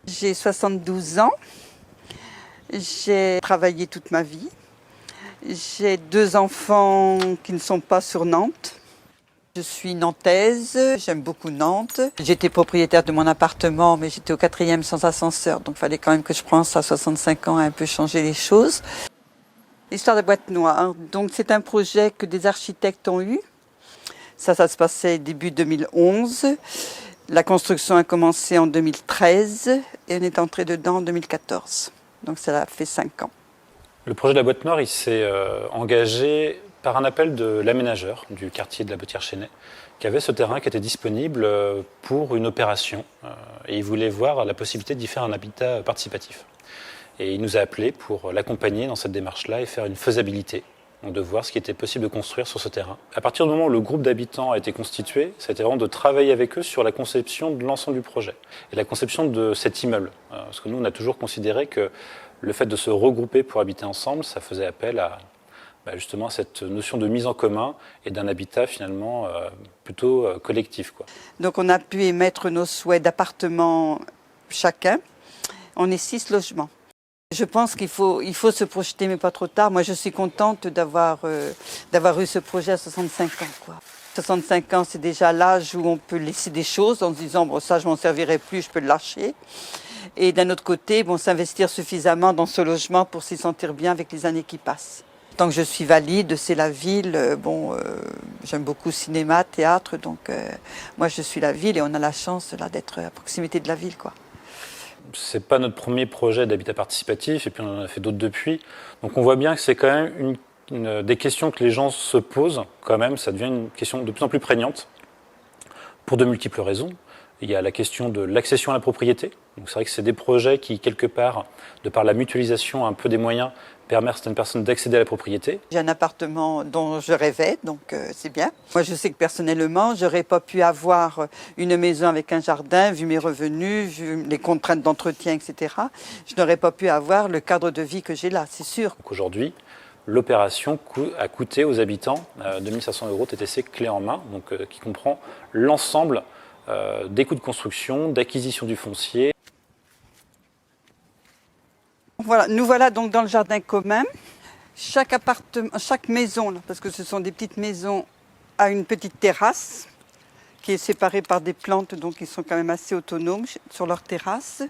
J'ai 72 ans, j'ai travaillé toute ma vie. J'ai 2 enfants qui ne sont pas sur Nantes. Je suis nantaise, j'aime beaucoup Nantes. J'étais propriétaire de mon appartement, mais j'étais au 4e sans ascenseur, donc il fallait quand même que je pense à 65 ans à un peu changer les choses. L'histoire de la boîte noire, donc c'est un projet que des architectes ont eu. Ça se passait début 2011. La construction a commencé en 2013 et on est entré dedans en 2014. Donc ça a fait 5 ans. Le projet de la boîte noire, il s'est engagé par un appel de l'aménageur du quartier de la Bottière-Chesnay, qui avait ce terrain qui était disponible pour une opération. Et il voulait voir la possibilité d'y faire un habitat participatif. Et il nous a appelés pour l'accompagner dans cette démarche-là et faire une faisabilité, donc de voir ce qui était possible de construire sur ce terrain. À partir du moment où le groupe d'habitants a été constitué, c'était vraiment de travailler avec eux sur la conception de l'ensemble du projet et la conception de cet immeuble. Parce que nous, on a toujours considéré que le fait de se regrouper pour habiter ensemble, ça faisait appel à justement cette notion de mise en commun et d'un habitat finalement plutôt collectif, quoi. Donc on a pu émettre nos souhaits d'appartement chacun. On est 6 logements. Je pense qu'il faut se projeter, mais pas trop tard. Moi, je suis contente d'avoir eu ce projet à 65 ans, quoi. 65 ans, c'est déjà l'âge où on peut laisser des choses en se disant, bon, ça, je m'en servirai plus, je peux le lâcher. Et d'un autre côté, bon, s'investir suffisamment dans ce logement pour s'y sentir bien avec les années qui passent. Tant que je suis valide, c'est la ville. J'aime beaucoup cinéma, théâtre, donc moi, je suis la ville et on a la chance là d'être à proximité de la ville, quoi. C'est pas notre premier projet d'habitat participatif, et puis on en a fait d'autres depuis. Donc on voit bien que c'est quand même des questions que les gens se posent, quand même, ça devient une question de plus en plus prégnante, pour de multiples raisons. Il y a la question de l'accession à la propriété. Donc c'est vrai que c'est des projets qui, quelque part, de par la mutualisation un peu des moyens, permettent à certaines personnes d'accéder à la propriété. J'ai un appartement dont je rêvais, donc c'est bien. Moi, je sais que personnellement, j'aurais pas pu avoir une maison avec un jardin, vu mes revenus, vu les contraintes d'entretien, etc. Je n'aurais pas pu avoir le cadre de vie que j'ai là, c'est sûr. Donc aujourd'hui, l'opération a coûté aux habitants 2500 € TTC clé en main, donc qui comprend l'ensemble des coûts de construction, d'acquisition du foncier. Voilà, nous voilà donc dans le jardin commun. Chaque maison, là, parce que ce sont des petites maisons, a une petite terrasse qui est séparée par des plantes, donc ils sont quand même assez autonomes sur leur terrasse.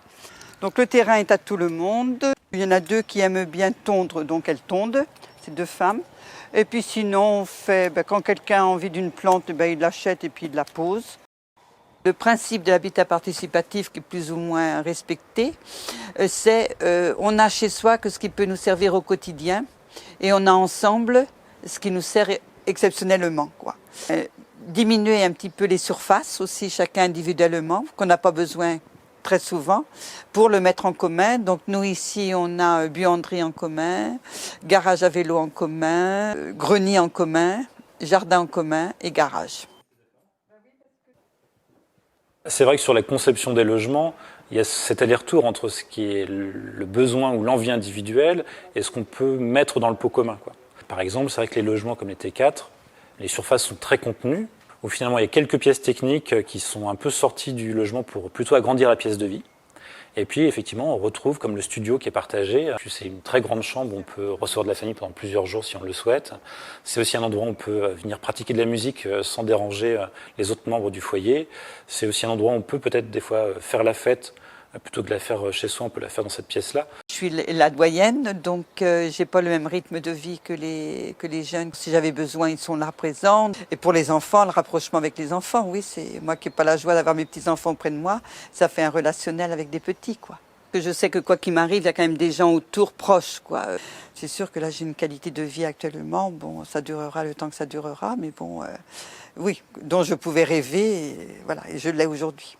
Donc le terrain est à tout le monde. Il y en a 2 qui aiment bien tondre, donc elles tondent, c'est 2 femmes. Et puis sinon, on fait, quand quelqu'un a envie d'une plante, il l'achète et puis il la pose. Le principe de l'habitat participatif qui est plus ou moins respecté, c'est on a chez soi que ce qui peut nous servir au quotidien et on a ensemble ce qui nous sert exceptionnellement, quoi. Diminuer un petit peu les surfaces aussi, chacun individuellement, qu'on n'a pas besoin très souvent, pour le mettre en commun. Donc nous ici, on a buanderie en commun, garage à vélo en commun, grenier en commun, jardin en commun et garage. C'est vrai que sur la conception des logements, il y a cet aller-retour entre ce qui est le besoin ou l'envie individuelle et ce qu'on peut mettre dans le pot commun, quoi. Par exemple, c'est vrai que les logements comme les T4, les surfaces sont très contenues, où finalement il y a quelques pièces techniques qui sont un peu sorties du logement pour plutôt agrandir la pièce de vie. Et puis effectivement, on retrouve comme le studio qui est partagé. C'est une très grande chambre où on peut recevoir de la famille pendant plusieurs jours si on le souhaite. C'est aussi un endroit où on peut venir pratiquer de la musique sans déranger les autres membres du foyer. C'est aussi un endroit où on peut peut-être des fois faire la fête. Plutôt que de la faire chez soi, on peut la faire dans cette pièce-là. Je suis la doyenne, donc j'ai pas le même rythme de vie que les jeunes. Si j'avais besoin, ils sont là présents. Et pour les enfants, le rapprochement avec les enfants, oui, c'est moi qui n'ai pas la joie d'avoir mes petits-enfants près de moi, ça fait un relationnel avec des petits, quoi. Je sais que quoi qu'il m'arrive, il y a quand même des gens autour proches, quoi. C'est sûr que là, j'ai une qualité de vie actuellement. Bon, ça durera le temps que ça durera, mais bon, oui, dont je pouvais rêver, et voilà, et je l'ai aujourd'hui.